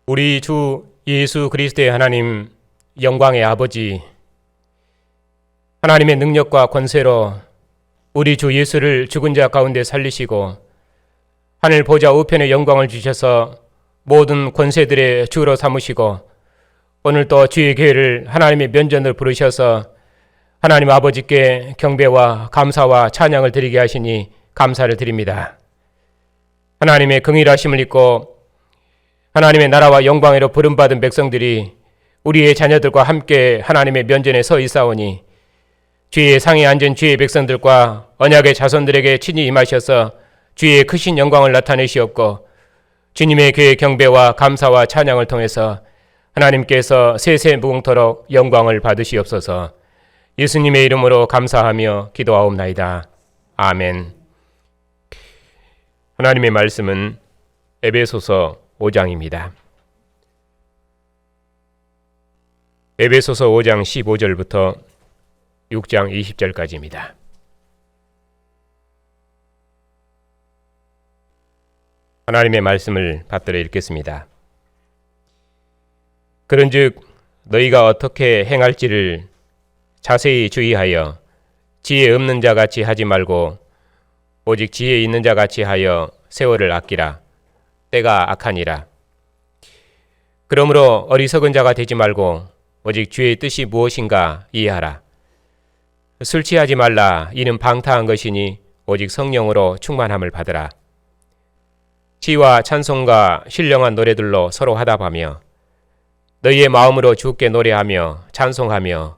우리 주 예수 그리스도의 하나님, 영광의 아버지, 하나님의 능력과 권세로 우리 주 예수를 죽은 자 가운데 살리시고 하늘 보좌 우편의 영광을 주셔서 모든 권세들의 주로 삼으시고 오늘 또 주의 교회를 하나님의 면전으로 부르셔서 하나님 아버지께 경배와 감사와 찬양을 드리게 하시니 감사를 드립니다. 하나님의 긍휼하심을 입고 하나님의 나라와 영광으로 부름받은 백성들이 우리의 자녀들과 함께 하나님의 면전에 서 있사오니 주의 상에 앉은 주의 백성들과 언약의 자손들에게 친히 임하셔서 주의 크신 영광을 나타내시옵고 주님의 교회 경배와 감사와 찬양을 통해서 하나님께서 세세 무궁토록 영광을 받으시옵소서. 예수님의 이름으로 감사하며 기도하옵나이다. 아멘. 하나님의 말씀은 에베소서 5장입니다. 에베소서 5장 15절부터 6장 20절까지입니다. 하나님의 말씀을 받들어 읽겠습니다. 그런즉 너희가 어떻게 행할지를 자세히 주의하여 지혜 없는 자 같이 하지 말고 오직 지혜 있는 자 같이 하여 세월을 아끼라. 때가 악하니라. 그러므로 어리석은 자가 되지 말고 오직 주의 뜻이 무엇인가 이해하라. 술 취하지 말라. 이는 방탕한 것이니 오직 성령으로 충만함을 받으라. 시와 찬송과 신령한 노래들로 서로 화답하며 너희의 마음으로 주께 노래하며 찬송하며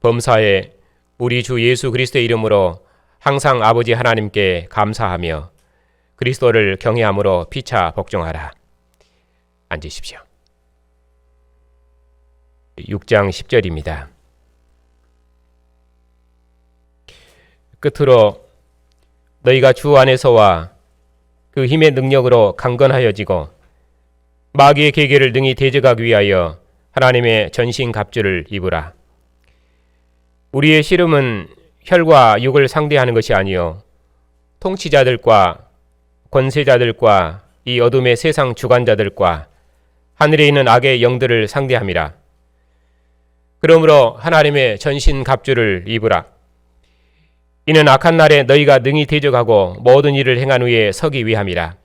범사에 우리 주 예수 그리스도의 이름으로 항상 아버지 하나님께 감사하며 그리스도를 경외함으로 피차 복종하라. 앉으십시오. 6장 10절입니다. 끝으로 너희가 주 안에서와 그 힘의 능력으로 강건하여지고 마귀의 계계를 능히 대적하기 위하여 하나님의 전신 갑주를 입으라. 우리의 씨름은 혈과 육을 상대하는 것이 아니요 통치자들과 권세자들과 이 어둠의 세상 주관자들과 하늘에 있는 악의 영들을 상대함이라. 그러므로 하나님의 전신 갑주를 입으라. 이는 악한 날에 너희가 능히 대적하고 모든 일을 행한 후에 서기 위함이라.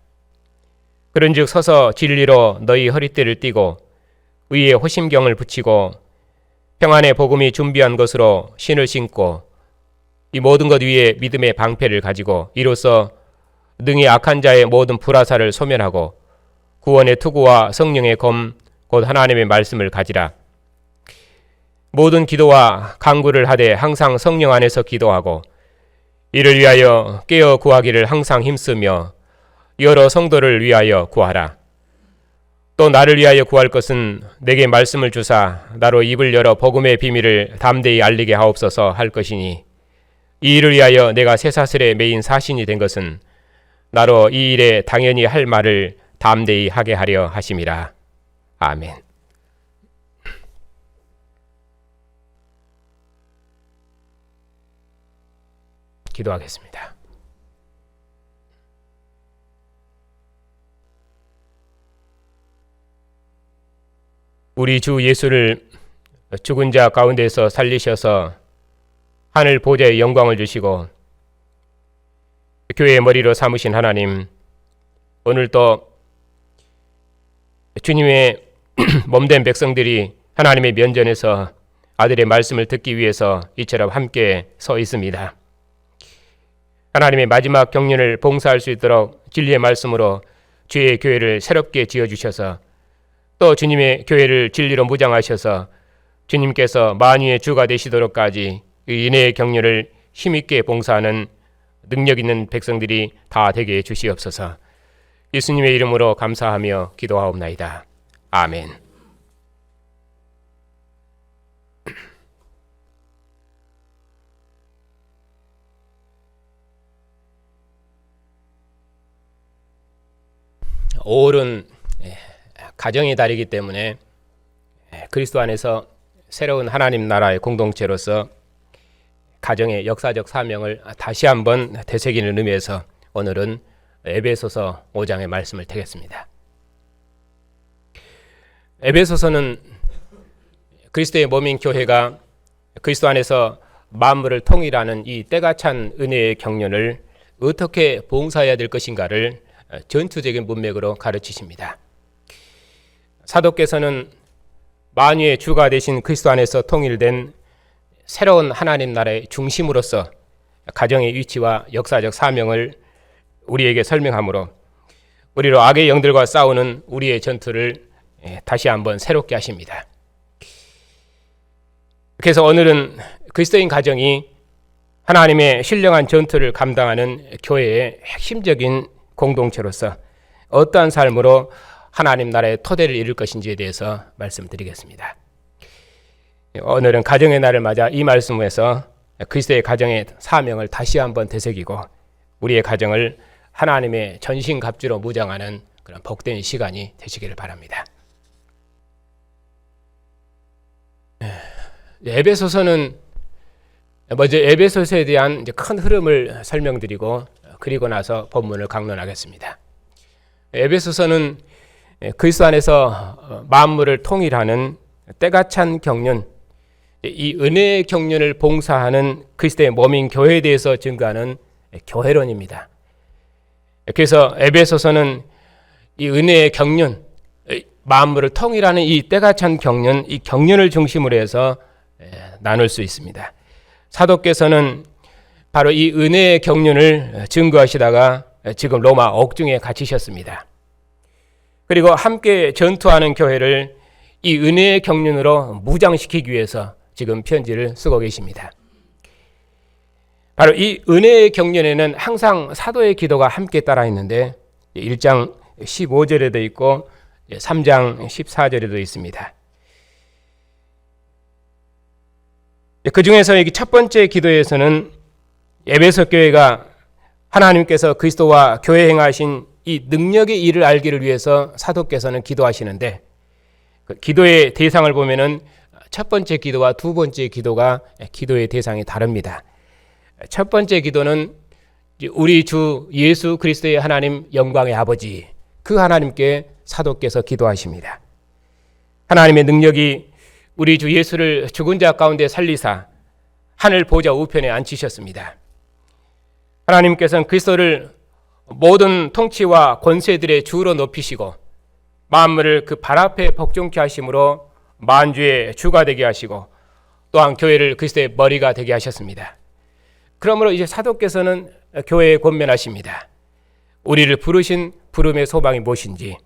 그런즉 서서 진리로 너희 허리띠를 띠고 의에 호심경을 붙이고 평안의 복음이 준비한 것으로 신을 신고 이 모든 것 위에 믿음의 방패를 가지고 이로써 능히 악한 자의 모든 불화살을 소멸하고 구원의 투구와 성령의 검 곧 하나님의 말씀을 가지라. 모든 기도와 간구를 하되 항상 성령 안에서 기도하고 이를 위하여 깨어 구하기를 항상 힘쓰며 여러 성도를 위하여 구하라. 또 나를 위하여 구할 것은 내게 말씀을 주사 나로 입을 열어 복음의 비밀을 담대히 알리게 하옵소서 할 것이니 이 일을 위하여 내가 쇠사슬에 매인 사신이 된 것은 나로 이 일에 당연히 할 말을 담대히 하게 하려 하심이라. 아멘. 기도하겠습니다. 우리 주 예수를 죽은 자 가운데서 살리셔서 하늘 보좌의 영광을 주시고 교회의 머리로 삼으신 하나님, 오늘도 주님의 몸된 백성들이 하나님의 면전에서 아들의 말씀을 듣기 위해서 이처럼 함께 서 있습니다. 하나님의 마지막 경륜을 봉사할 수 있도록 진리의 말씀으로 주의 교회를 새롭게 지어주셔서 또 주님의 교회를 진리로 무장하셔서 주님께서 만유의 주가 되시도록까지 이 은혜의 경륜을 힘있게 봉사하는 능력 있는 백성들이 다 되게 해주시옵소서. 예수님의 이름으로 감사하며 기도하옵나이다. 아멘. 오월은 가정의 달이기 때문에 그리스도 안에서 새로운 하나님 나라의 공동체로서 가정의 역사적 사명을 다시 한번 되새기는 의미에서 오늘은 에베소서 5장의 말씀을 택했습니다. 에베소서는 그리스도의 몸인 교회가 그리스도 안에서 만물을 통일하는 이 때가 찬 은혜의 경륜을 어떻게 봉사해야 될 것인가를 전투적인 문맥으로 가르치십니다. 사도께서는 만유의 주가 되신 그리스도 안에서 통일된 새로운 하나님 나라의 중심으로서 가정의 위치와 역사적 사명을 우리에게 설명하므로 우리로 악의 영들과 싸우는 우리의 전투를 다시 한번 새롭게 하십니다. 그래서 오늘은 그리스도인 가정이 하나님의 신령한 전투를 감당하는 교회의 핵심적인 공동체로서 어떠한 삶으로 하나님 나라의 토대를 이룰 것인지에 대해서 말씀드리겠습니다. 오늘은 가정의 날을 맞아 이 말씀에서 그리스도의 가정의 사명을 다시 한번 되새기고 우리의 가정을 하나님의 전신갑주로 무장하는 그런 복된 시간이 되시기를 바랍니다. 에베소서는 먼저 에베소서에 대한 큰 흐름을 설명드리고 그리고 나서 본문을 강론하겠습니다. 에베소서는 그리스도 안에서 만물을 통일하는 때가 찬 경륜, 이 은혜의 경륜을 봉사하는 그리스도의 몸인 교회에 대해서 증거하는 교회론입니다. 그래서 에베소서는 이 은혜의 경륜, 만물을 통일하는 이 때가 찬 경륜, 이 경륜을 중심으로 해서 나눌 수 있습니다. 사도께서는 바로 이 은혜의 경륜을 증거하시다가 지금 로마 옥중에 갇히셨습니다. 그리고 함께 전투하는 교회를 이 은혜의 경륜으로 무장시키기 위해서 지금 편지를 쓰고 계십니다. 바로 이 은혜의 경륜에는 항상 사도의 기도가 함께 따라 있는데 1장 15절에도 있고 3장 14절에도 있습니다. 그 중에서 여기 첫 번째 기도에서는 에베소 교회가 하나님께서 그리스도와 교회 행하신 이 능력의 일을 알기를 위해서 사도께서는 기도하시는데 그 기도의 대상을 보면은 첫 번째 기도와 두 번째 기도가 기도의 대상이 다릅니다. 첫 번째 기도는 우리 주 예수 그리스도의 하나님 영광의 아버지, 그 하나님께 사도께서 기도하십니다. 하나님의 능력이 우리 주 예수를 죽은 자 가운데 살리사 하늘 보좌 우편에 앉히셨습니다. 하나님께서는 그리스도를 모든 통치와 권세들의 주로 높이시고 만물을 그 발 앞에 복종케 하심으로 만주의 주가 되게 하시고 또한 교회를 그리스도의 머리가 되게 하셨습니다. 그러므로 이제 사도께서는 교회에 권면하십니다. 우리를 부르신 부름의 소망이 무엇인지,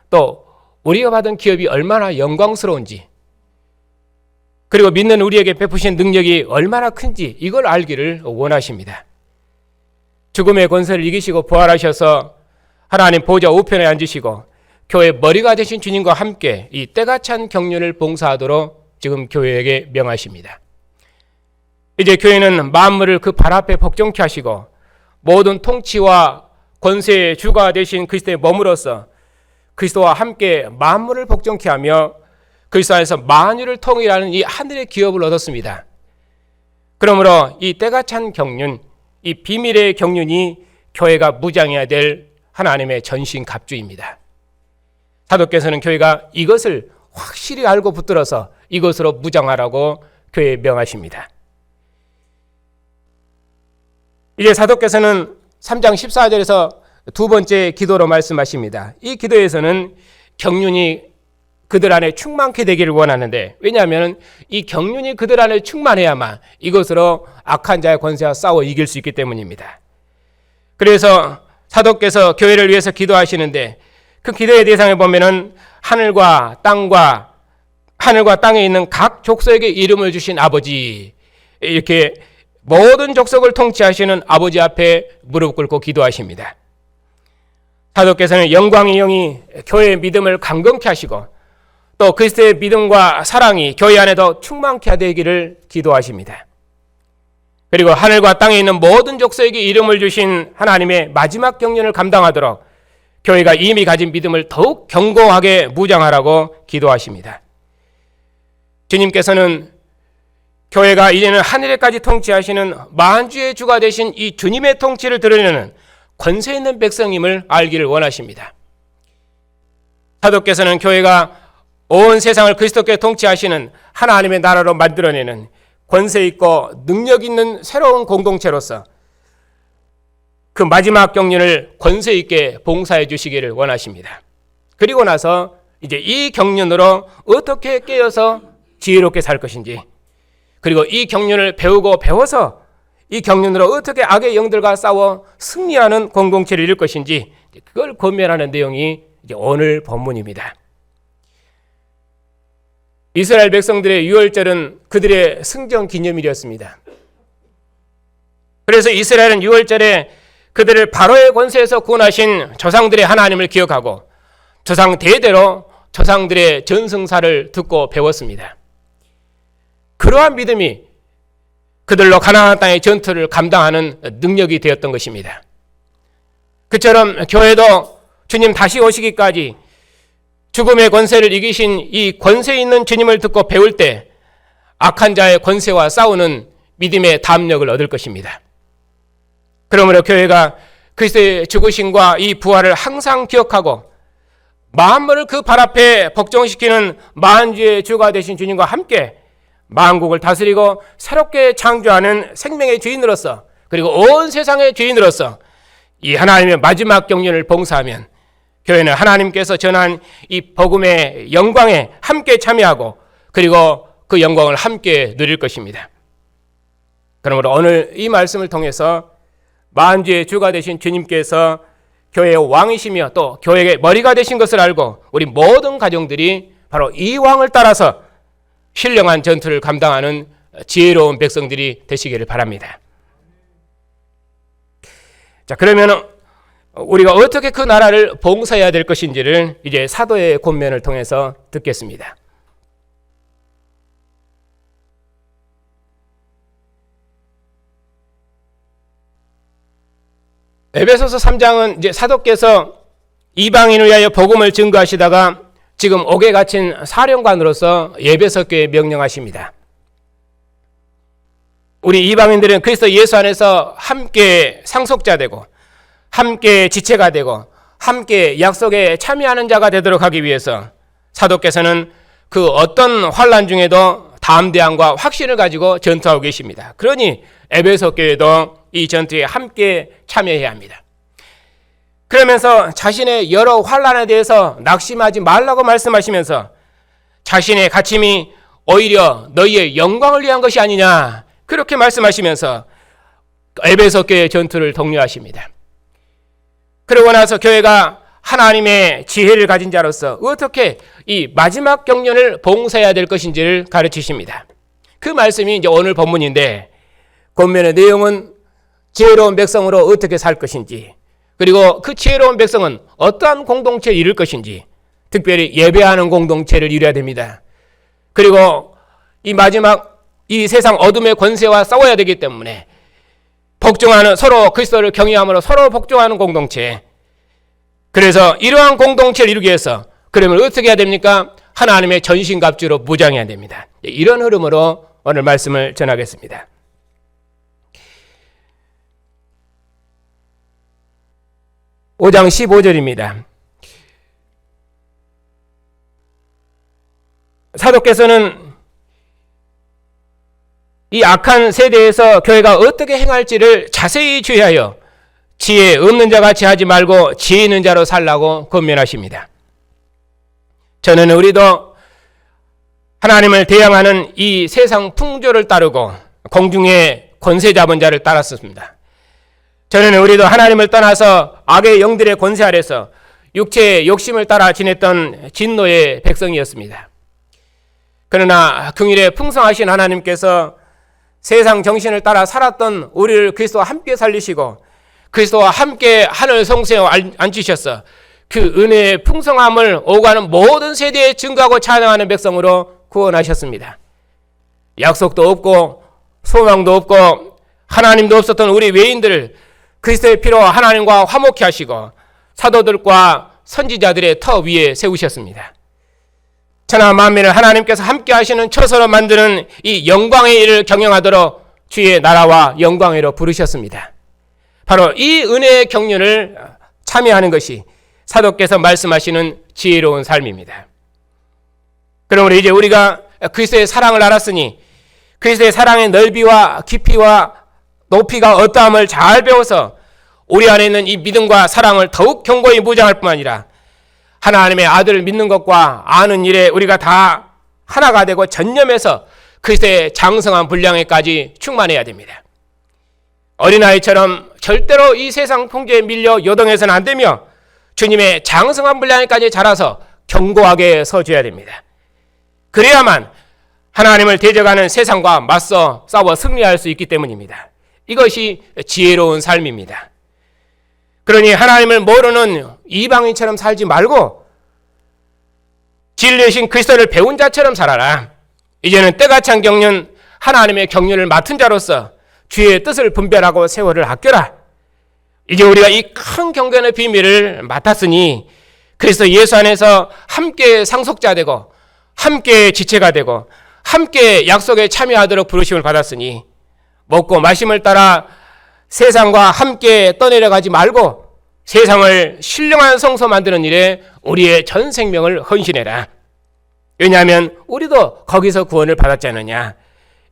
또 우리가 받은 기업이 얼마나 영광스러운지, 그리고 믿는 우리에게 베푸신 능력이 얼마나 큰지 이걸 알기를 원하십니다. 죽음의 권세를 이기시고 부활하셔서 하나님 보좌 우편에 앉으시고 교회 머리가 되신 주님과 함께 이 때가 찬 경륜을 봉사하도록 지금 교회에게 명하십니다. 이제 교회는 만물을 그 발 앞에 복종케 하시고 모든 통치와 권세의 주가 되신 그리스도의 몸으로서 그리스도와 함께 만물을 복종케 하며 그리스도 안에서 만유를 통일하는 이 하늘의 기업을 얻었습니다. 그러므로 이 때가 찬 경륜, 이 비밀의 경륜이 교회가 무장해야 될 하나님의 전신 갑주입니다. 사도께서는 교회가 이것을 확실히 알고 붙들어서 이것으로 무장하라고 교회에 명하십니다. 이제 사도께서는 3장 14절에서 두 번째 기도로 말씀하십니다. 이 기도에서는 경륜이 그들 안에 충만케 되기를 원하는데, 왜냐하면 이 경륜이 그들 안에 충만해야만 이것으로 악한 자의 권세와 싸워 이길 수 있기 때문입니다. 그래서 사도께서 교회를 위해서 기도하시는데 그 기도의 대상에 보면은 하늘과 땅에 있는 각 족속에게 이름을 주신 아버지, 이렇게 모든 족속을 통치하시는 아버지 앞에 무릎 꿇고 기도하십니다. 사도께서는 영광의 영이 교회의 믿음을 강건케 하시고 또 그리스도의 믿음과 사랑이 교회 안에도 충만케 되기를 기도하십니다. 그리고 하늘과 땅에 있는 모든 족속에게 이름을 주신 하나님의 마지막 경륜을 감당하도록 교회가 이미 가진 믿음을 더욱 견고하게 무장하라고 기도하십니다. 주님께서는 교회가 이제는 하늘에까지 통치하시는 만주의 주가 되신 이 주님의 통치를 드러내는 권세 있는 백성임을 알기를 원하십니다. 사도께서는 교회가 온 세상을 그리스도께 통치하시는 하나님의 나라로 만들어내는 권세 있고 능력 있는 새로운 공동체로서 그 마지막 경륜을 권세 있게 봉사해 주시기를 원하십니다. 그리고 나서 이제 이 경륜으로 어떻게 깨어서 지혜롭게 살 것인지, 그리고 이 경륜을 배우고 배워서 이 경륜으로 어떻게 악의 영들과 싸워 승리하는 공동체를 이룰 것인지, 그걸 권면하는 내용이 이제 오늘 본문입니다. 이스라엘 백성들의 유월절은 그들의 승전 기념일이었습니다. 그래서 이스라엘은 유월절에 그들을 바로의 권세에서 구원하신 조상들의 하나님을 기억하고 조상 대대로 조상들의 전승사를 듣고 배웠습니다. 그러한 믿음이 그들로 가나안 땅의 전투를 감당하는 능력이 되었던 것입니다. 그처럼 교회도 주님 다시 오시기까지 죽음의 권세를 이기신 이 권세 있는 주님을 듣고 배울 때 악한 자의 권세와 싸우는 믿음의 담력을 얻을 것입니다. 그러므로 교회가 그리스도의 죽으심과 이 부활을 항상 기억하고 만물을 그 발 앞에 복종시키는 만주의 주가 되신 주님과 함께 만국을 다스리고 새롭게 창조하는 생명의 주인으로서, 그리고 온 세상의 주인으로서 이 하나님의 마지막 경륜을 봉사하면 교회는 하나님께서 전한 이 복음의 영광에 함께 참여하고 그리고 그 영광을 함께 누릴 것입니다. 그러므로 오늘 이 말씀을 통해서 만주의 주가 되신 주님께서 교회의 왕이시며 또 교회의 머리가 되신 것을 알고 우리 모든 가정들이 바로 이 왕을 따라서 신령한 전투를 감당하는 지혜로운 백성들이 되시기를 바랍니다. 자, 그러면 우리가 어떻게 그 나라를 봉사해야 될 것인지를 이제 사도의 권면을 통해서 듣겠습니다. 에베소서 3장은 이제 사도께서 이방인을 위하여 복음을 증거하시다가 지금 옥에 갇힌 사령관으로서 에베소 교회에 명령하십니다. 우리 이방인들은 그리스도 예수 안에서 함께 상속자 되고 함께 지체가 되고 함께 약속에 참여하는 자가 되도록 하기 위해서 사도께서는 그 어떤 환난 중에도 담대함과 확신을 가지고 전투하고 계십니다. 그러니 에베소 교회도 이 전투에 함께 참여해야 합니다. 그러면서 자신의 여러 환난에 대해서 낙심하지 말라고 말씀하시면서 자신의 갇힘이 오히려 너희의 영광을 위한 것이 아니냐, 그렇게 말씀하시면서 에베소 교회의 전투를 독려하십니다. 그러고 나서 교회가 하나님의 지혜를 가진 자로서 어떻게 이 마지막 경륜을 봉사해야 될 것인지를 가르치십니다. 그 말씀이 이제 오늘 본문인데, 본문의 내용은 지혜로운 백성으로 어떻게 살 것인지, 그리고 그 지혜로운 백성은 어떠한 공동체를 이룰 것인지, 특별히 예배하는 공동체를 이뤄야 됩니다. 그리고 이 마지막 이 세상 어둠의 권세와 싸워야 되기 때문에 복종하는, 서로 그리스도를 경외함으로 서로 복종하는 공동체. 그래서 이러한 공동체를 이루기 위해서 그러면 어떻게 해야 됩니까? 하나님의 전신갑주로 무장해야 됩니다. 이런 흐름으로 오늘 말씀을 전하겠습니다. 5장 15절입니다. 사도께서는 이 악한 세대에서 교회가 어떻게 행할지를 자세히 주의하여 지혜 없는 자 같이 하지 말고 지혜 있는 자로 살라고 권면하십니다. 저는 우리도 하나님을 대항하는 이 세상 풍조를 따르고 공중의 권세 잡은 자를 따랐습니다. 저는 우리도 하나님을 떠나서 악의 영들의 권세 아래서 육체의 욕심을 따라 지냈던 진노의 백성이었습니다. 그러나 긍휼에 풍성하신 하나님께서 세상 정신을 따라 살았던 우리를 그리스도와 함께 살리시고 그리스도와 함께 하늘 성소에 앉히셔서 그 은혜의 풍성함을 오가는 모든 세대에 증거하고 찬양하는 백성으로 구원하셨습니다. 약속도 없고 소망도 없고 하나님도 없었던 우리 외인들을 그리스도의 피로 하나님과 화목케 하시고 사도들과 선지자들의 터 위에 세우셨습니다. 천하 만민을 하나님께서 함께 하시는 처소로 만드는 이 영광의 일을 경영하도록 주의 나라와 영광으로 부르셨습니다. 바로 이 은혜의 경륜을 참여하는 것이 사도께서 말씀하시는 지혜로운 삶입니다. 그러므로 이제 우리가 그리스도의 사랑을 알았으니 그리스도의 사랑의 넓이와 깊이와 높이가 어떠함을 잘 배워서 우리 안에 있는 이 믿음과 사랑을 더욱 견고히 무장할 뿐만 아니라 하나님의 아들을 믿는 것과 아는 일에 우리가 다 하나가 되고 전념해서 그리스도의 장성한 분량에까지 충만해야 됩니다. 어린아이처럼 절대로 이 세상 풍조에 밀려 요동해서는 안 되며 주님의 장성한 분량에까지 자라서 견고하게 서줘야 됩니다. 그래야만 하나님을 대적하는 세상과 맞서 싸워 승리할 수 있기 때문입니다. 이것이 지혜로운 삶입니다. 그러니 하나님을 모르는 이방인처럼 살지 말고 진리이신 그리스도를 배운 자처럼 살아라. 이제는 때가 찬 경륜, 하나님의 경륜을 맡은 자로서 주의 뜻을 분별하고 세월을 아껴라. 이제 우리가 이 큰 경륜의 비밀을 맡았으니 그리스도 예수 안에서 함께 상속자 되고 함께 지체가 되고 함께 약속에 참여하도록 부르심을 받았으니 먹고 마심을 따라 세상과 함께 떠내려가지 말고 세상을 신령한 성소 만드는 일에 우리의 전 생명을 헌신해라. 왜냐하면 우리도 거기서 구원을 받았지 않느냐.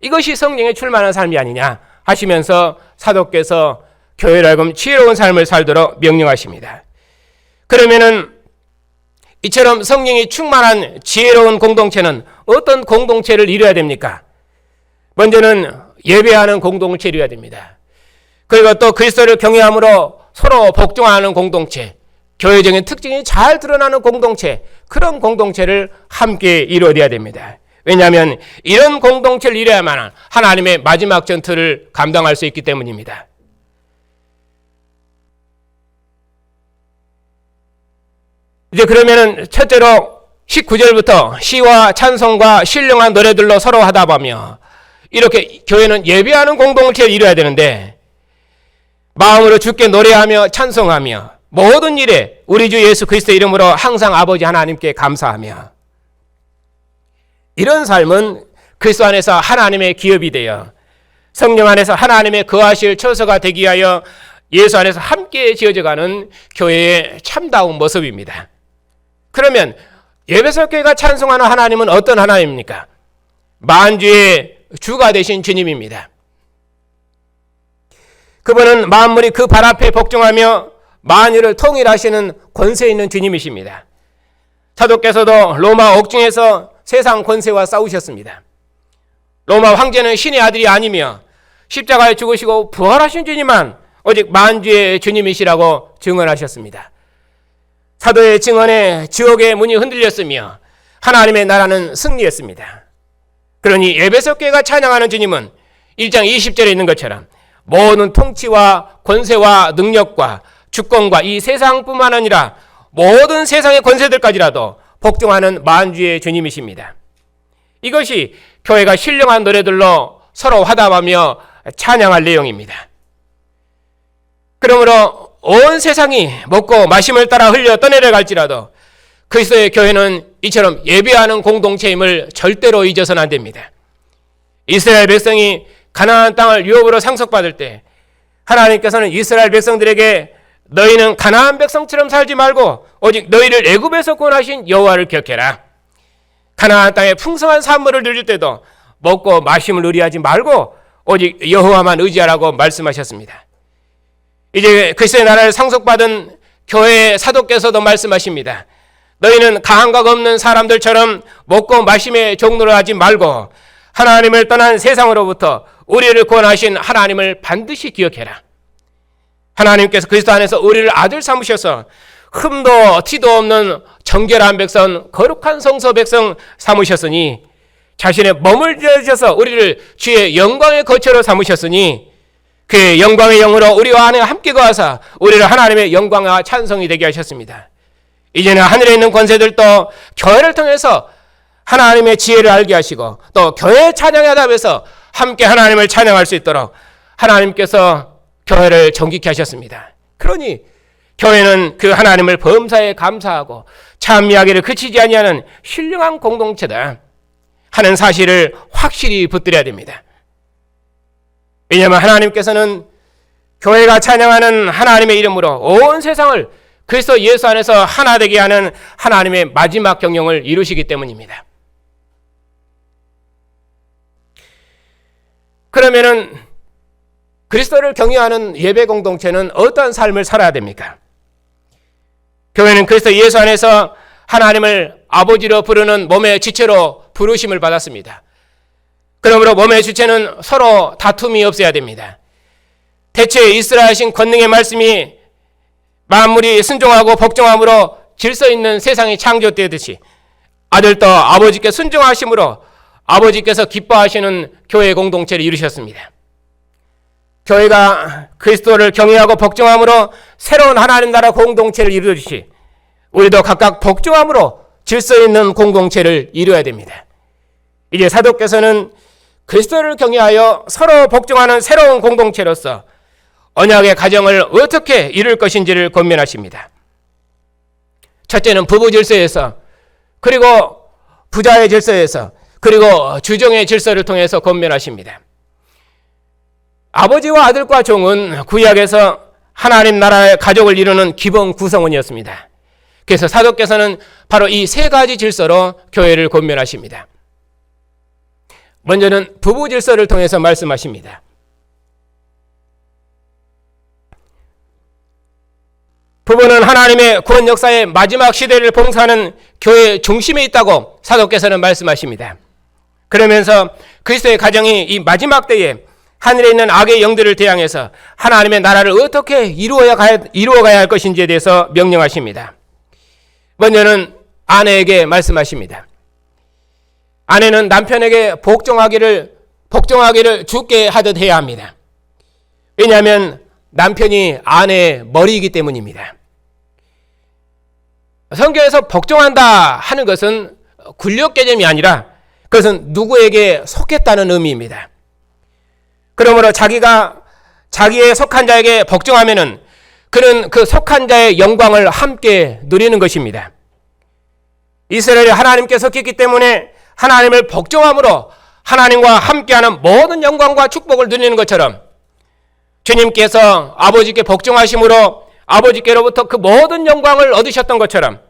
이것이 성령의 출만한 삶이 아니냐 하시면서 사도께서 교회를 하여금 지혜로운 삶을 살도록 명령하십니다. 그러면은 이처럼 성령이 충만한 지혜로운 공동체는 어떤 공동체를 이루어야 됩니까? 먼저는 예배하는 공동체를 이루어야 됩니다. 그리고 또 그리스도를 경외함으로 서로 복종하는 공동체, 교회적인 특징이 잘 드러나는 공동체, 그런 공동체를 함께 이루어야 됩니다. 왜냐하면 이런 공동체를 이루어야만 하나님의 마지막 전투를 감당할 수 있기 때문입니다. 이제 그러면은 첫째로 19절부터 시와 찬송과 신령한 노래들로 서로 하다보며 이렇게 교회는 예배하는 공동체를 이루어야 되는데 마음으로 주께 노래하며 찬송하며 모든 일에 우리 주 예수 그리스도의 이름으로 항상 아버지 하나님께 감사하며 이런 삶은 그리스도 안에서 하나님의 기업이 되어 성령 안에서 하나님의 거하실 처소가 되기 위하여 예수 안에서 함께 지어져가는 교회의 참다운 모습입니다. 그러면 예배석 교회가 찬송하는 하나님은 어떤 하나님입니까? 만주의 주가 되신 주님입니다. 그분은 만물이 그 발 앞에 복종하며 만유를 통일하시는 권세 있는 주님이십니다. 사도께서도 로마 옥중에서 세상 권세와 싸우셨습니다. 로마 황제는 신의 아들이 아니며 십자가에 죽으시고 부활하신 주님만 오직 만주의 주님이시라고 증언하셨습니다. 사도의 증언에 지옥의 문이 흔들렸으며 하나님의 나라는 승리했습니다. 그러니 에베소 교회가 찬양하는 주님은 1장 20절에 있는 것처럼 모든 통치와 권세와 능력과 주권과 이 세상뿐만 아니라 모든 세상의 권세들까지라도 복종하는 만주의 주님이십니다. 이것이 교회가 신령한 노래들로 서로 화답하며 찬양할 내용입니다. 그러므로 온 세상이 먹고 마심을 따라 흘려 떠내려갈지라도 그리스도의 교회는 이처럼 예배하는 공동체임을 절대로 잊어서는 안 됩니다. 이스라엘 백성이 가나안 땅을 유업으로 상속받을 때 하나님께서는 이스라엘 백성들에게 너희는 가나안 백성처럼 살지 말고 오직 너희를 애굽에서 구원하신 여호와를 기억해라. 가나안 땅의 풍성한 산물을 누릴 때도 먹고 마심을 의리하지 말고 오직 여호와만 의지하라고 말씀하셨습니다. 이제 그리스도의 나라를 상속받은 교회의 사도께서도 말씀하십니다. 너희는 가함각 없는 사람들처럼 먹고 마심에 종노를 하지 말고 하나님을 떠난 세상으로부터 우리를 구원하신 하나님을 반드시 기억해라. 하나님께서 그리스도 안에서 우리를 아들 삼으셔서 흠도 티도 없는 정결한 백성, 거룩한 성소 백성 삼으셨으니 자신의 몸을 들여주셔서 우리를 주의 영광의 거처로 삼으셨으니 그의 영광의 영으로 우리와 안에 함께 거하사 우리를 하나님의 영광과 찬송이 되게 하셨습니다. 이제는 하늘에 있는 권세들도 교회를 통해서 하나님의 지혜를 알게 하시고 또 교회의 찬양에 답해서 함께 하나님을 찬양할 수 있도록 하나님께서 교회를 정직케 하셨습니다. 그러니 교회는 그 하나님을 범사에 감사하고 찬미하기를 그치지 아니하는 신령한 공동체다 하는 사실을 확실히 붙들어야 됩니다. 왜냐하면 하나님께서는 교회가 찬양하는 하나님의 이름으로 온 세상을 그리스도 예수 안에서 하나 되게 하는 하나님의 마지막 경영을 이루시기 때문입니다. 그러면은 그리스도를 경외하는 예배 공동체는 어떤 삶을 살아야 됩니까? 교회는 그리스도 예수 안에서 하나님을 아버지로 부르는 몸의 지체로 부르심을 받았습니다. 그러므로 몸의 지체는 서로 다툼이 없어야 됩니다. 대체 이스라엘신 권능의 말씀이 만물이 순종하고 복종함으로 질서 있는 세상이 창조되듯이 아들도 아버지께 순종하심으로 아버지께서 기뻐하시는 교회 공동체를 이루셨습니다. 교회가 그리스도를 경외하고 복종함으로 새로운 하나님 나라 공동체를 이루듯이 우리도 각각 복종함으로 질서 있는 공동체를 이루어야 됩니다. 이제 사도께서는 그리스도를 경외하여 서로 복종하는 새로운 공동체로서 언약의 가정을 어떻게 이룰 것인지를 권면하십니다. 첫째는 부부 질서에서, 그리고 부자의 질서에서, 그리고 주종의 질서를 통해서 권면하십니다. 아버지와 아들과 종은 구약에서 하나님 나라의 가족을 이루는 기본 구성원이었습니다. 그래서 사도께서는 바로 이 세 가지 질서로 교회를 권면하십니다. 먼저는 부부 질서를 통해서 말씀하십니다. 부부는 하나님의 구원 역사의 마지막 시대를 봉사하는 교회의 중심에 있다고 사도께서는 말씀하십니다. 그러면서 그리스도의 가정이 이 마지막 때에 하늘에 있는 악의 영들을 대항해서 하나님의 나라를 어떻게 이루어가야 할 것인지에 대해서 명령하십니다. 먼저는 아내에게 말씀하십니다. 아내는 남편에게 복종하기를 죽게 하듯 해야 합니다. 왜냐하면 남편이 아내의 머리이기 때문입니다. 성경에서 복종한다 하는 것은 군력 개념이 아니라 그것은 누구에게 속했다는 의미입니다. 그러므로 자기가 자기의 속한 자에게 복종하면은 그는 그 속한 자의 영광을 함께 누리는 것입니다. 이스라엘이 하나님께 속했기 때문에 하나님을 복종함으로 하나님과 함께하는 모든 영광과 축복을 누리는 것처럼 주님께서 아버지께 복종하심으로 아버지께로부터 그 모든 영광을 얻으셨던 것처럼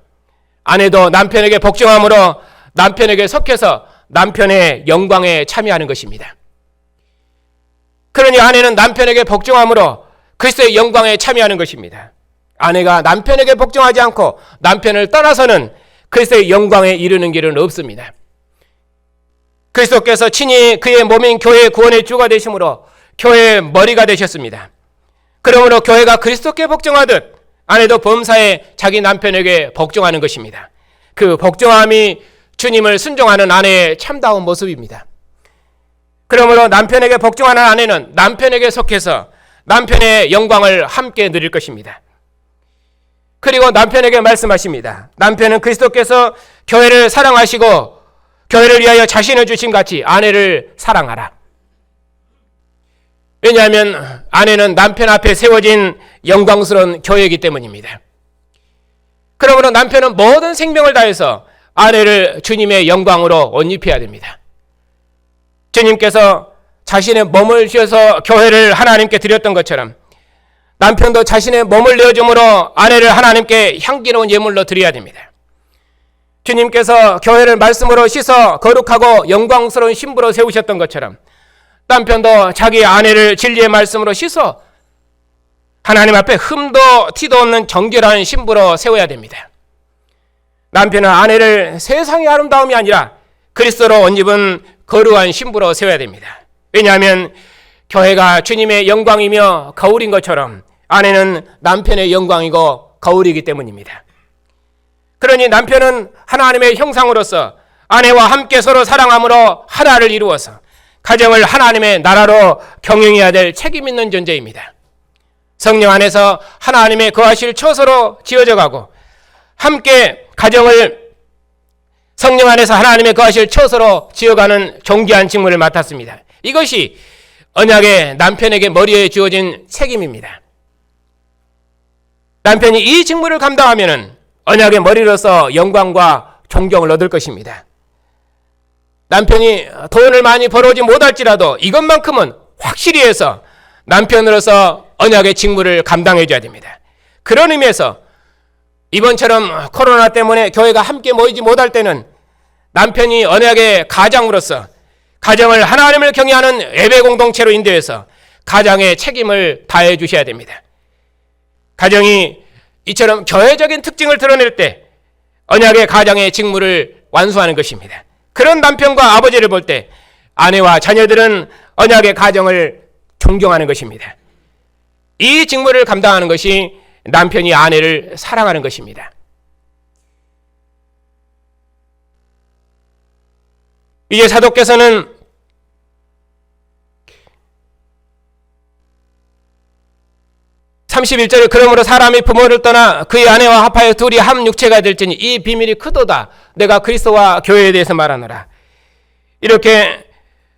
아내도 남편에게 복종함으로 남편에게 속해서 남편의 영광에 참여하는 것입니다. 그러니 아내는 남편에게 복종함으로 그리스도의 영광에 참여하는 것입니다. 아내가 남편에게 복종하지 않고 남편을 떠나서는 그리스도의 영광에 이르는 길은 없습니다. 그리스도께서 친히 그의 몸인 교회의 구원의 주가 되심으로 교회의 머리가 되셨습니다. 그러므로 교회가 그리스도께 복종하듯 아내도 범사에 자기 남편에게 복종하는 것입니다. 그 복종함이 주님을 순종하는 아내의 참다운 모습입니다. 그러므로 남편에게 복종하는 아내는 남편에게 속해서 남편의 영광을 함께 누릴 것입니다. 그리고 남편에게 말씀하십니다. 남편은 그리스도께서 교회를 사랑하시고 교회를 위하여 자신을 주신 같이 아내를 사랑하라. 왜냐하면 아내는 남편 앞에 세워진 영광스러운 교회이기 때문입니다. 그러므로 남편은 모든 생명을 다해서 아내를 주님의 영광으로 옷 입혀야 됩니다. 주님께서 자신의 몸을 주셔서 교회를 하나님께 드렸던 것처럼 남편도 자신의 몸을 내어줌으로 아내를 하나님께 향기로운 예물로 드려야 됩니다. 주님께서 교회를 말씀으로 씻어 거룩하고 영광스러운 신부로 세우셨던 것처럼 남편도 자기 아내를 진리의 말씀으로 씻어 하나님 앞에 흠도 티도 없는 정결한 신부로 세워야 됩니다. 남편은 아내를 세상의 아름다움이 아니라 그리스도로 옷 입은 거룩한 신부로 세워야 됩니다. 왜냐하면 교회가 주님의 영광이며 거울인 것처럼 아내는 남편의 영광이고 거울이기 때문입니다. 그러니 남편은 하나님의 형상으로서 아내와 함께 서로 사랑함으로 하나를 이루어서 가정을 하나님의 나라로 경영해야 될 책임 있는 존재입니다. 성령 안에서 하나님의 거하실 처소로 지어져 가고 함께 가정을 성령 안에서 하나님의 거하실 처소로 지어가는 존귀한 직무를 맡았습니다. 이것이 언약의 남편에게 머리에 주어진 책임입니다. 남편이 이 직무를 감당하면 언약의 머리로서 영광과 존경을 얻을 것입니다. 남편이 돈을 많이 벌어오지 못할지라도 이것만큼은 확실히 해서 남편으로서 언약의 직무를 감당해 줘야 됩니다. 그런 의미에서 이번처럼 코로나 때문에 교회가 함께 모이지 못할 때는 남편이 언약의 가장으로서 가정을 하나님을 경외하는 예배 공동체로 인도해서 가장의 책임을 다해 주셔야 됩니다. 가정이 이처럼 교회적인 특징을 드러낼 때 언약의 가장의 직무를 완수하는 것입니다. 그런 남편과 아버지를 볼 때 아내와 자녀들은 언약의 가정을 존경하는 것입니다. 이 직무를 감당하는 것이 남편이 아내를 사랑하는 것입니다. 이제 사도께서는 (31절에) 그러므로 사람이 부모를 떠나 그의 아내와 합하여 둘이 한 육체가 될지니 이 비밀이 크도다. 내가 그리스도와 교회에 대해서 말하노라. 이렇게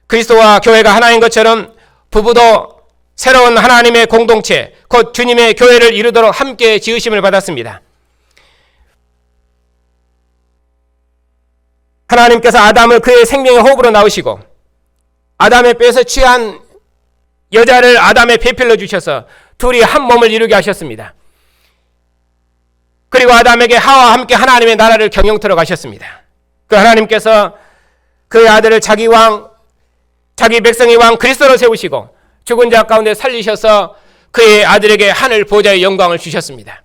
그리스도와 교회가 하나인 것처럼 부부도 새로운 하나님의 공동체, 곧 주님의 교회를 이루도록 함께 지으심을 받았습니다. 하나님께서 아담을 그의 생명의 호흡으로 낳으시고 아담의 뼈에서 취한 여자를 아담의 배필로 주셔서 둘이 한 몸을 이루게 하셨습니다. 그리고 아담에게 하와와 함께 하나님의 나라를 경영토록 하셨습니다. 그 하나님께서 그의 아들을 자기 왕, 자기 백성의 왕 그리스도로 세우시고 죽은 자 가운데 살리셔서 그의 아들에게 하늘 보좌의 영광을 주셨습니다.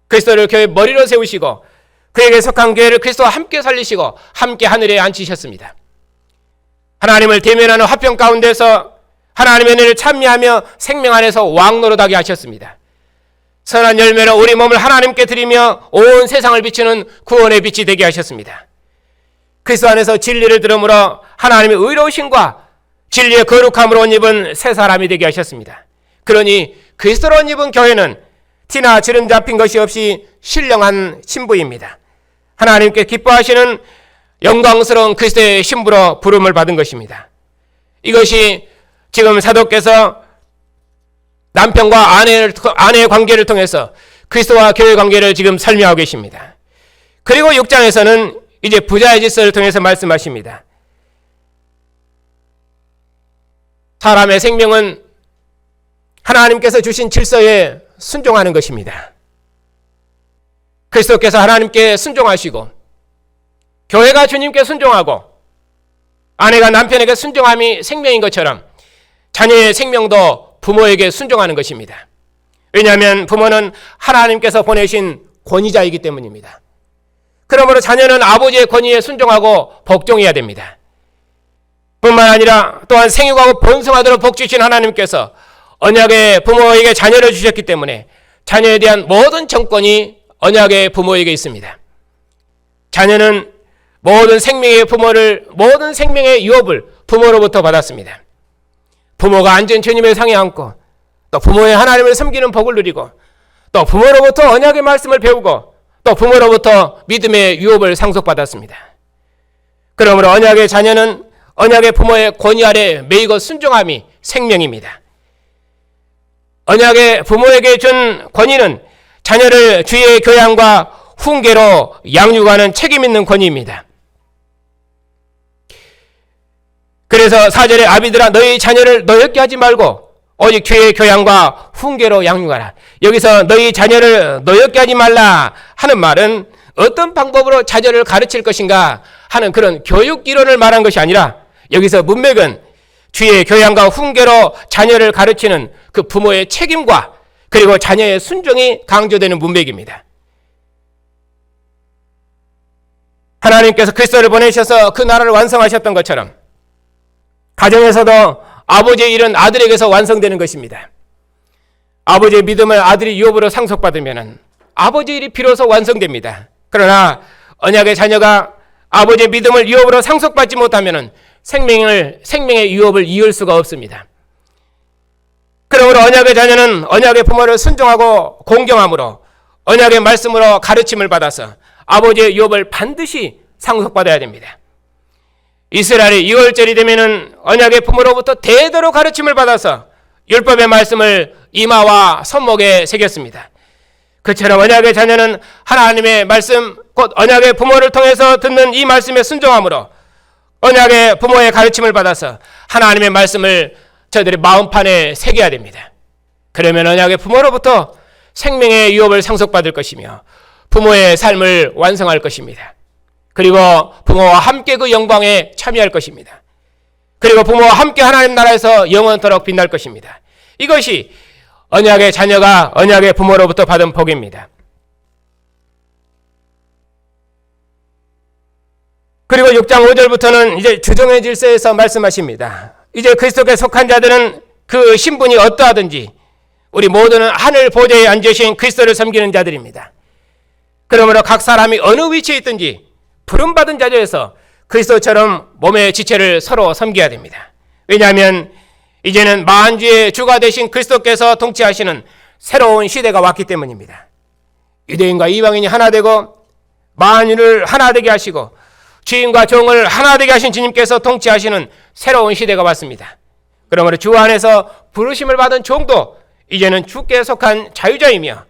그리스도를 교회의 머리로 세우시고 그에게 속한 교회를 그리스도와 함께 살리시고 함께 하늘에 앉히셨습니다. 하나님을 대면하는 화평 가운데서 하나님의 은혜를 찬미하며 생명 안에서 왕노릇하게 하셨습니다. 선한 열매로 우리 몸을 하나님께 드리며 온 세상을 비추는 구원의 빛이 되게 하셨습니다. 그리스도 안에서 진리를 들음으로 하나님의 의로우심과 진리의 거룩함으로 옷 입은 새 사람이 되게 하셨습니다. 그러니 그리스도로 옷 입은 교회는 티나 주름 잡힌 것이 없이 신령한 신부입니다. 하나님께 기뻐하시는 영광스러운 그리스도의 신부로 부름을 받은 것입니다. 이것이 지금 사도께서 남편과 아내의 관계를 통해서 그리스도와 교회 관계를 지금 설명하고 계십니다. 그리고 6장에서는 이제 부자의 질서를 통해서 말씀하십니다. 사람의 생명은 하나님께서 주신 질서에 순종하는 것입니다. 그리스도께서 하나님께 순종하시고 교회가 주님께 순종하고 아내가 남편에게 순종함이 생명인 것처럼 자녀의 생명도 부모에게 순종하는 것입니다. 왜냐하면 부모는 하나님께서 보내신 권위자이기 때문입니다. 그러므로 자녀는 아버지의 권위에 순종하고 복종해야 됩니다. 뿐만 아니라 또한 생육하고 번성하도록 복 주신 하나님께서 언약의 부모에게 자녀를 주셨기 때문에 자녀에 대한 모든 정권이 언약의 부모에게 있습니다. 자녀는 모든 생명의 모든 생명의 유업을 부모로부터 받았습니다. 부모가 앉은 주님의 상에 앉고 또 부모의 하나님을 섬기는 복을 누리고 또 부모로부터 언약의 말씀을 배우고 또 부모로부터 믿음의 유업을 상속받았습니다. 그러므로 언약의 자녀는 언약의 부모의 권위 아래 매이고 순종함이 생명입니다. 언약의 부모에게 준 권위는 자녀를 주의 교양과 훈계로 양육하는 책임 있는 권위입니다. 그래서 4절에 아비들아 너희 자녀를 노엽게 하지 말고 오직 주의 교양과 훈계로 양육하라. 여기서 너희 자녀를 노엽게 하지 말라 하는 말은 어떤 방법으로 자녀를 가르칠 것인가 하는 그런 교육 이론을 말한 것이 아니라 여기서 문맥은 주의 교양과 훈계로 자녀를 가르치는 그 부모의 책임과 그리고 자녀의 순종이 강조되는 문맥입니다. 하나님께서 그리스도를 보내셔서 그 나라를 완성하셨던 것처럼 가정에서도 아버지의 일은 아들에게서 완성되는 것입니다. 아버지의 믿음을 아들이 유업으로 상속받으면 아버지의 일이 비로소 완성됩니다. 그러나 언약의 자녀가 아버지의 믿음을 유업으로 상속받지 못하면 생명의 유업을 이을 수가 없습니다. 그러므로 언약의 자녀는 언약의 부모를 순종하고 공경함으로 언약의 말씀으로 가르침을 받아서 아버지의 유업을 반드시 상속받아야 됩니다. 이스라엘이 6월절이 되면 언약의 부모로부터 대대로 가르침을 받아서 율법의 말씀을 이마와 손목에 새겼습니다. 그처럼 언약의 자녀는 하나님의 말씀, 곧 언약의 부모를 통해서 듣는 이 말씀에 순종함으로 언약의 부모의 가르침을 받아서 하나님의 말씀을 저들의 마음판에 새겨야 됩니다. 그러면 언약의 부모로부터 생명의 유업을 상속받을 것이며 부모의 삶을 완성할 것입니다. 그리고 부모와 함께 그 영광에 참여할 것입니다. 그리고 부모와 함께 하나님 나라에서 영원토록 빛날 것입니다. 이것이 언약의 자녀가 언약의 부모로부터 받은 복입니다. 그리고 6장 5절부터는 이제 주정의 질서에서 말씀하십니다. 이제 그리스도께 속한 자들은 그 신분이 어떠하든지 우리 모두는 하늘 보좌에 앉으신 그리스도를 섬기는 자들입니다. 그러므로 각 사람이 어느 위치에 있든지 부름받은 자리에서 그리스도처럼 몸의 지체를 서로 섬겨야 됩니다. 왜냐하면 이제는 만주의 주가 되신 그리스도께서 통치하시는 새로운 시대가 왔기 때문입니다. 유대인과 이방인이 하나 되고 만유를 하나 되게 하시고 주인과 종을 하나 되게 하신 주님께서 통치하시는 새로운 시대가 왔습니다. 그러므로 주 안에서 부르심을 받은 종도 이제는 주께 속한 자유자이며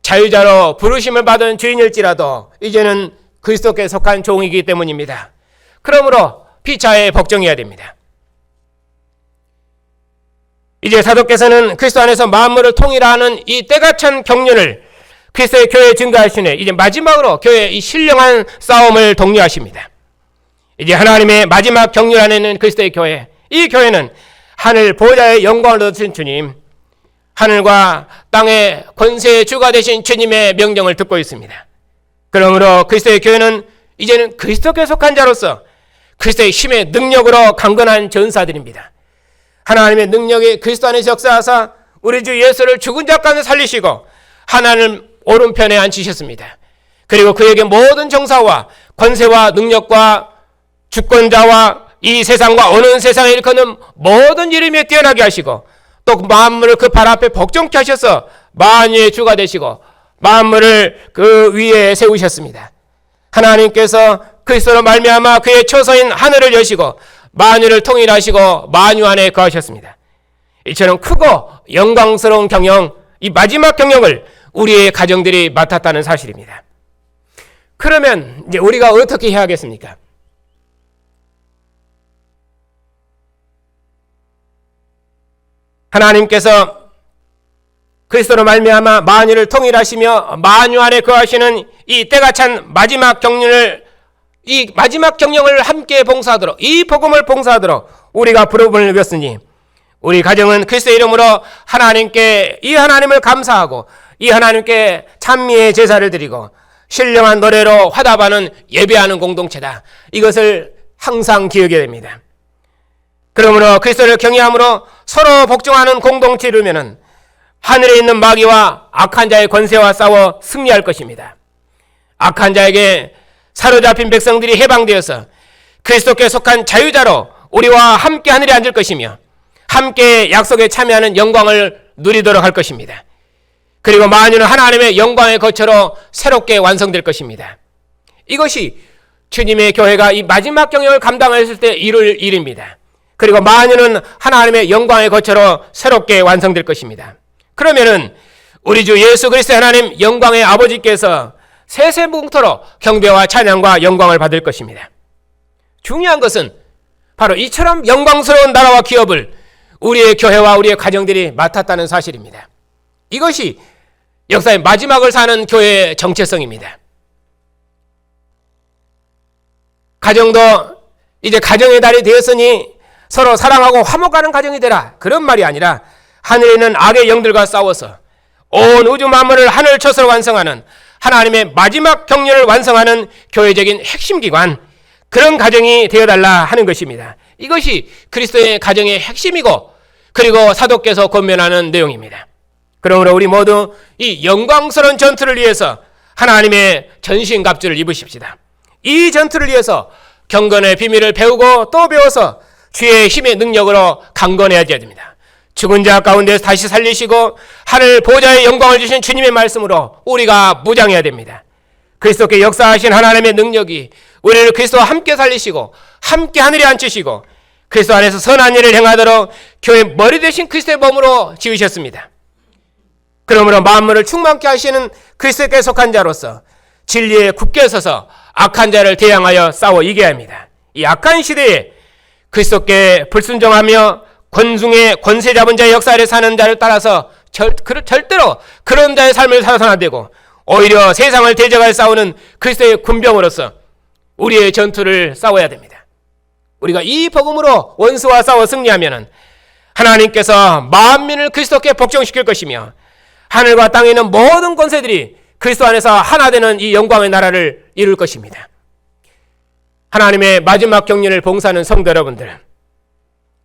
자유자로 부르심을 받은 주인일지라도 이제는 그리스도께 속한 종이기 때문입니다. 그러므로 피차에 복종해야 됩니다. 이제 사도께서는 그리스도 안에서 만물을 통일하는 이 때가 찬 경륜을 그리스도의 교회에 증거하시네 이제 마지막으로 교회의 이 신령한 싸움을 독려하십니다. 이제 하나님의 마지막 경륜 안에 있는 그리스도의 교회, 이 교회는 하늘 보좌의 영광을 얻으신 주님, 하늘과 땅의 권세의 주가 되신 주님의 명령을 듣고 있습니다. 그러므로 그리스도의 교회는 이제는 그리스도께 속한 자로서 그리스도의 힘의 능력으로 강건한 전사들입니다. 하나님의 능력이 그리스도 안에서 역사하사 우리 주 예수를 죽은 자 가운데 살리시고 하나님 오른편에 앉히셨습니다. 그리고 그에게 모든 정사와 권세와 능력과 주권자와 이 세상과 어느 세상에 일컫는 모든 이름에 뛰어나게 하시고 또 만물을 그 발 앞에 복종케 하셔서 만유의 주가 되시고 만물을 그 위에 세우셨습니다. 하나님께서 그리스도로 말미암아 그의 처소인 하늘을 여시고 만유를 통일하시고 만유 안에 거하셨습니다. 이처럼 크고 영광스러운 경영, 이 마지막 경영을 우리의 가정들이 맡았다는 사실입니다. 그러면 이제 우리가 어떻게 해야겠습니까? 하나님께서 그리스도로 말미암아 만유를 통일하시며 만유 안에 거하시는 이 때가 찬 마지막 경륜을 이 마지막 경영을 함께 봉사하도록 이 복음을 봉사하도록 우리가 부름을 누렸으니 우리 가정은 그리스도의 이름으로 하나님께 이 하나님을 감사하고 이 하나님께 찬미의 제사를 드리고 신령한 노래로 화답하는 예배하는 공동체다. 이것을 항상 기억해야 됩니다. 그러므로 그리스도를 경외함으로 서로 복종하는 공동체 이루면은 하늘에 있는 마귀와 악한 자의 권세와 싸워 승리할 것입니다. 악한 자에게 사로잡힌 백성들이 해방되어서 그리스도께 속한 자유자로 우리와 함께 하늘에 앉을 것이며 함께 약속에 참여하는 영광을 누리도록 할 것입니다. 그리고 만유는 하나님의 영광의 거처로 새롭게 완성될 것입니다. 이것이 주님의 교회가 이 마지막 경영을 감당했을 때 이룰 일입니다. 그리고 만유는 하나님의 영광의 거처로 새롭게 완성될 것입니다. 그러면은 우리 주 예수 그리스도의 하나님 영광의 아버지께서 세세무궁토로 경배와 찬양과 영광을 받을 것입니다. 중요한 것은 바로 이처럼 영광스러운 나라와 기업을 우리의 교회와 우리의 가정들이 맡았다는 사실입니다. 이것이 역사의 마지막을 사는 교회의 정체성입니다. 가정도 이제 가정의 달이 되었으니 서로 사랑하고 화목하는 가정이 되라, 그런 말이 아니라 하늘에 있는 악의 영들과 싸워서 온 우주 만물을 하늘 처소로 완성하는 하나님의 마지막 경륜을 완성하는 교회적인 핵심 기관, 그런 가정이 되어달라 하는 것입니다. 이것이 그리스도의 가정의 핵심이고 그리고 사도께서 권면하는 내용입니다. 그러므로 우리 모두 이 영광스러운 전투를 위해서 하나님의 전신갑주를 입으십시다. 이 전투를 위해서 경건의 비밀을 배우고 또 배워서 주의 힘의 능력으로 강건해야 됩니다. 죽은 자 가운데서 다시 살리시고 하늘 보좌의 영광을 주신 주님의 말씀으로 우리가 무장해야 됩니다. 그리스도께 역사하신 하나님의 능력이 우리를 그리스도와 함께 살리시고 함께 하늘에 앉히시고 그리스도 안에서 선한 일을 행하도록 교회 머리 되신 그리스도의 몸으로 지으셨습니다. 그러므로 만물을 충만케 하시는 그리스도께 속한 자로서 진리에 굳게 서서 악한 자를 대항하여 싸워 이겨야 합니다. 이 악한 시대에 그리스도께 불순종하며 권중의 권세 잡은 자의 역사 아래 사는 자를 따라서 절대로 그런 자의 삶을 살아서는 안 되고 오히려 세상을 대적하여 싸우는 그리스도의 군병으로서 우리의 전투를 싸워야 됩니다. 우리가 이 복음으로 원수와 싸워 승리하면은 하나님께서 만민을 그리스도께 복종시킬 것이며 하늘과 땅에 있는 모든 권세들이 그리스도 안에서 하나 되는 이 영광의 나라를 이룰 것입니다. 하나님의 마지막 경륜을 봉사하는 성도 여러분들,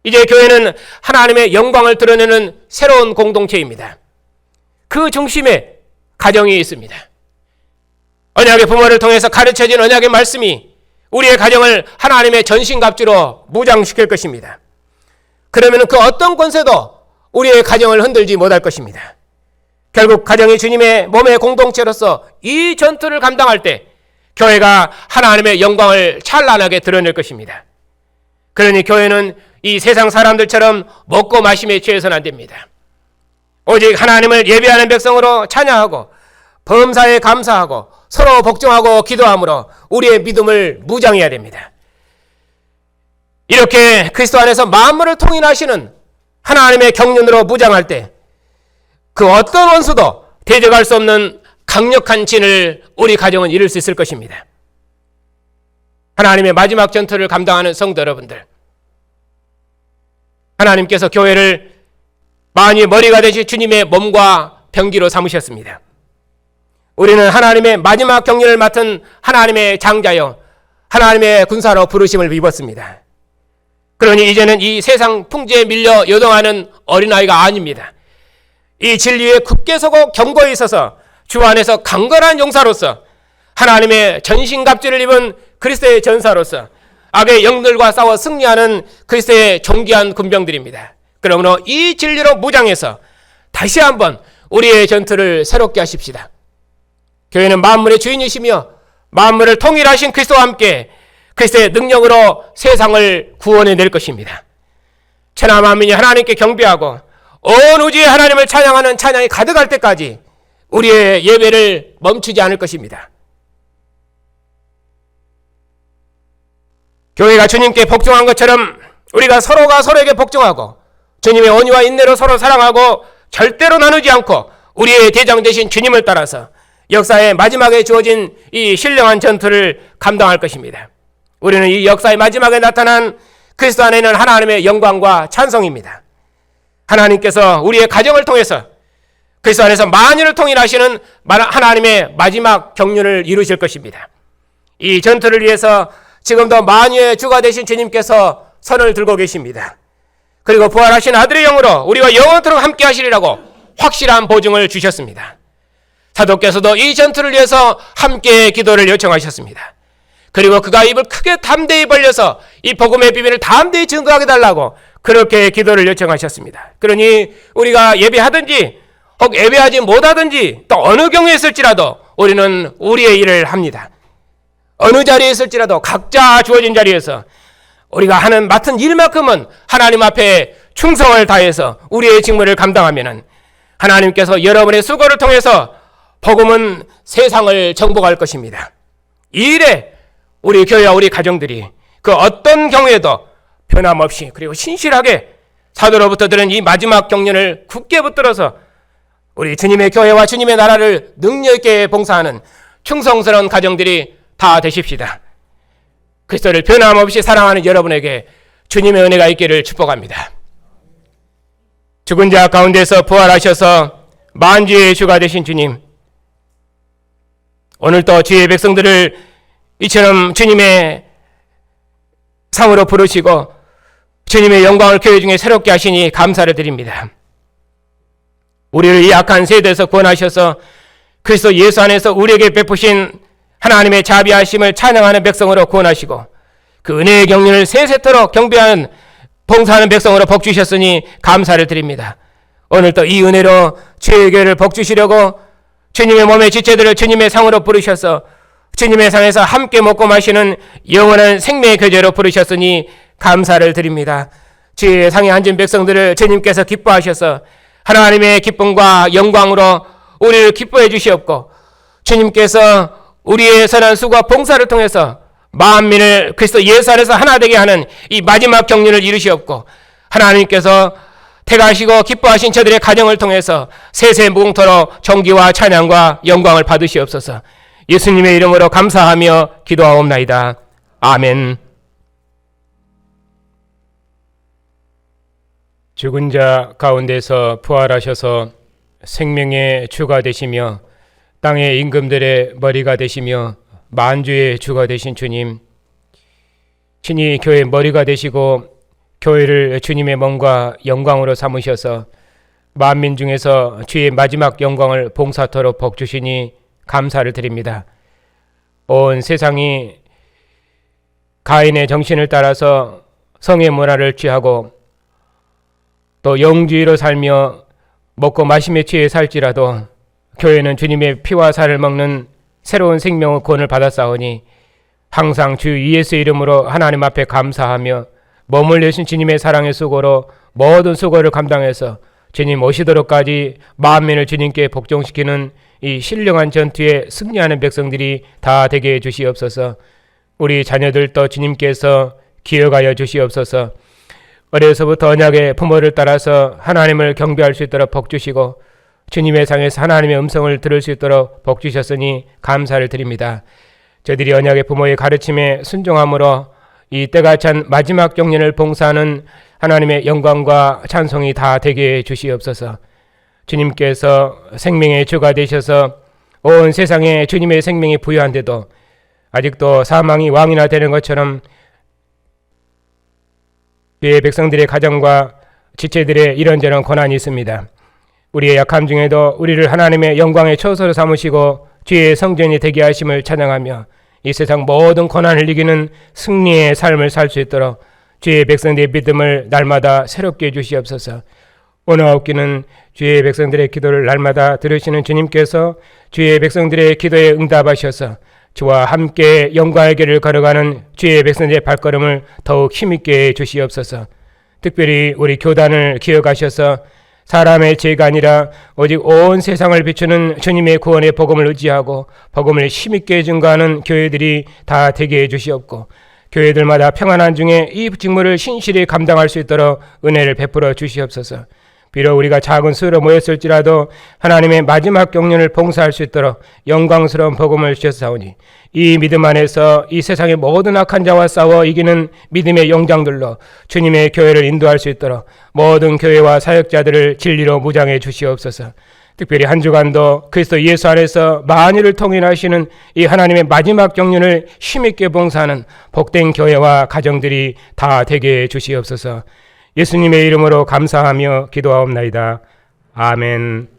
이제 교회는 하나님의 영광을 드러내는 새로운 공동체입니다. 그 중심에 가정이 있습니다. 언약의 부모를 통해서 가르쳐진 언약의 말씀이 우리의 가정을 하나님의 전신갑주로 무장시킬 것입니다. 그러면 그 어떤 권세도 우리의 가정을 흔들지 못할 것입니다. 결국 가정이 주님의 몸의 공동체로서 이 전투를 감당할 때 교회가 하나님의 영광을 찬란하게 드러낼 것입니다. 그러니 교회는 이 세상 사람들처럼 먹고 마심에 취해서는 안 됩니다. 오직 하나님을 예배하는 백성으로 찬양하고 범사에 감사하고 서로 복종하고 기도함으로 우리의 믿음을 무장해야 됩니다. 이렇게 그리스도 안에서 만물을 통일하시는 하나님의 경륜으로 무장할 때 그 어떤 원수도 대적할 수 없는 강력한 진을 우리 가정은 이룰 수 있을 것입니다. 하나님의 마지막 전투를 감당하는 성도 여러분들, 하나님께서 교회를 만유의 머리가 되신 주님의 몸과 병기로 삼으셨습니다. 우리는 하나님의 마지막 경륜을 맡은 하나님의 장자여 하나님의 군사로 부르심을 입었습니다. 그러니 이제는 이 세상 풍지에 밀려 요동하는 어린아이가 아닙니다. 이 진리에 굳게 서고 견고히 있어서 주 안에서 강건한 용사로서 하나님의 전신갑주를 입은 그리스도의 전사로서 악의 영들과 싸워 승리하는 그리스도의 존귀한 군병들입니다. 그러므로 이 진리로 무장해서 다시 한번 우리의 전투를 새롭게 하십시다. 교회는 만물의 주인이시며 만물을 통일하신 그리스도와 함께 그리스도의 능력으로 세상을 구원해낼 것입니다. 천하 만민이 하나님께 경배하고 온 우주에 하나님을 찬양하는 찬양이 가득할 때까지 우리의 예배를 멈추지 않을 것입니다. 교회가 주님께 복종한 것처럼 우리가 서로가 서로에게 복종하고 주님의 온유와 인내로 서로 사랑하고 절대로 나누지 않고 우리의 대장 되신 주님을 따라서 역사의 마지막에 주어진 이 신령한 전투를 감당할 것입니다. 우리는 이 역사의 마지막에 나타난 그리스도 안에 있는 하나님의 영광과 찬송입니다. 하나님께서 우리의 가정을 통해서 그리스도 안에서 만유를 통일하시는 하나님의 마지막 경륜을 이루실 것입니다. 이 전투를 위해서 지금도 만유의 주가 되신 주님께서 선을 들고 계십니다. 그리고 부활하신 아들의 영으로 우리와 영원토록 함께 하시리라고 확실한 보증을 주셨습니다. 사도께서도 이 전투를 위해서 함께 기도를 요청하셨습니다. 그리고 그가 입을 크게 담대히 벌려서 이 복음의 비밀을 담대히 증거하게 달라고 그렇게 기도를 요청하셨습니다. 그러니 우리가 예배하든지 혹 예배하지 못하든지 또 어느 경우에 있을지라도 우리는 우리의 일을 합니다. 어느 자리에 있을지라도 각자 주어진 자리에서 우리가 하는 맡은 일만큼은 하나님 앞에 충성을 다해서 우리의 직무를 감당하면은 하나님께서 여러분의 수고를 통해서 복음은 세상을 정복할 것입니다. 이 일에 우리 교회와 우리 가정들이 그 어떤 경우에도 변함없이 그리고 신실하게 사도로부터 들은 이 마지막 경륜을 굳게 붙들어서 우리 주님의 교회와 주님의 나라를 능력 있게 봉사하는 충성스러운 가정들이 다 되십시다. 그리스도를 변함없이 사랑하는 여러분에게 주님의 은혜가 있기를 축복합니다. 죽은 자 가운데서 부활하셔서 만주의 주가 되신 주님, 오늘도 주의 백성들을 이처럼 주님의 상으로 부르시고 주님의 영광을 교회 중에 새롭게 하시니 감사를 드립니다. 우리를 이 악한 세대에서 구원하셔서 그리스도 예수 안에서 우리에게 베푸신 하나님의 자비하심을 찬양하는 백성으로 구원하시고 그 은혜의 경륜을 세세토록 경배하는 봉사하는 백성으로 복주셨으니 감사를 드립니다. 오늘도 이 은혜로 주의 교회를 복주시려고 주님의 몸의 지체들을 주님의 상으로 부르셔서 주님의 상에서 함께 먹고 마시는 영원한 생명의 교제로 부르셨으니 감사를 드립니다. 주의 상에 앉은 백성들을 주님께서 기뻐하셔서 하나님의 기쁨과 영광으로 우리를 기뻐해 주시옵고 주님께서 우리의 선한 수고와 봉사를 통해서 만민을 그리스도 예수 안에서 하나 되게 하는 이 마지막 경륜을 이루시옵고 하나님께서 택하시고 기뻐하신 저들의 가정을 통해서 세세 무궁토록 존귀와 찬양과 영광을 받으시옵소서. 예수님의 이름으로 감사하며 기도하옵나이다. 아멘. 죽은 자 가운데서 부활하셔서 생명의 주가 되시며 땅의 임금들의 머리가 되시며 만주의 주가 되신 주님, 친히 교회의 머리가 되시고 교회를 주님의 몸과 영광으로 삼으셔서 만민 중에서 주의 마지막 영광을 봉사토록 복주시니 감사를 드립니다. 온 세상이 가인의 정신을 따라서 성의 문화를 취하고 또 영주의로 살며 먹고 마심에 취해 살지라도 교회는 주님의 피와 살을 먹는 새로운 생명의 구원을 받았사오니 항상 주 예수의 이름으로 하나님 앞에 감사하며 머물려신 주님의 사랑의 수고로 모든 수고를 감당해서 주님 오시도록까지 만민을 주님께 복종시키는 이 신령한 전투에 승리하는 백성들이 다 되게 해주시옵소서. 우리 자녀들도 주님께서 기억하여 주시옵소서. 어려서부터 언약의 부모를 따라서 하나님을 경배할 수 있도록 복주시고 주님의 상에서 하나님의 음성을 들을 수 있도록 복주셨으니 감사를 드립니다. 저들이 언약의 부모의 가르침에 순종함으로 이 때가 찬 마지막 경륜을 봉사하는 하나님의 영광과 찬송이 다 되게 해 주시옵소서. 주님께서 생명의 주가 되셔서 온 세상에 주님의 생명이 부여한데도 아직도 사망이 왕이나 되는 것처럼 주의 백성들의 가정과 지체들의 이런저런 고난이 있습니다. 우리의 약함 중에도 우리를 하나님의 영광의 처소로 삼으시고 주의 성전이 되게 하심을 찬양하며 이 세상 모든 고난을 이기는 승리의 삶을 살 수 있도록 주의 백성들의 믿음을 날마다 새롭게 해주시옵소서. 오늘 없기는 주의 백성들의 기도를 날마다 들으시는 주님께서 주의 백성들의 기도에 응답하셔서 주와 함께 영광의 길을 걸어가는 주의 백성들의 발걸음을 더욱 힘있게 해 주시옵소서. 특별히 우리 교단을 기억하셔서 사람의 죄가 아니라 오직 온 세상을 비추는 주님의 구원의 복음을 의지하고 복음을 힘있게 증거하는 교회들이 다 되게 해 주시옵고 교회들마다 평안한 중에 이 직무를 신실히 감당할 수 있도록 은혜를 베풀어 주시옵소서. 비록 우리가 작은 수로 모였을지라도 하나님의 마지막 경륜을 봉사할 수 있도록 영광스러운 복음을 주셨사오니 이 믿음 안에서 이 세상의 모든 악한 자와 싸워 이기는 믿음의 용장들로 주님의 교회를 인도할 수 있도록 모든 교회와 사역자들을 진리로 무장해 주시옵소서. 특별히 한 주간도 그리스도 예수 안에서 만유를 통일하시는 이 하나님의 마지막 경륜을 힘있게 봉사하는 복된 교회와 가정들이 다 되게 해 주시옵소서. 예수님의 이름으로 감사하며 기도하옵나이다. 아멘.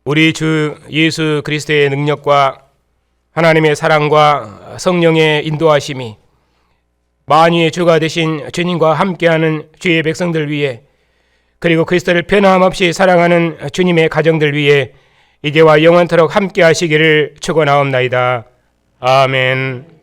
우리 주 예수 그리스도의 능력과 하나님의 사랑과 성령의 인도하심이 만유의 주가 되신 주님과 함께하는 주의 백성들 위해 그리고 그리스도를 변함없이 사랑하는 주님의 가정들 위해 이제와 영원토록 함께하시기를 축원하옵나이다. 아멘.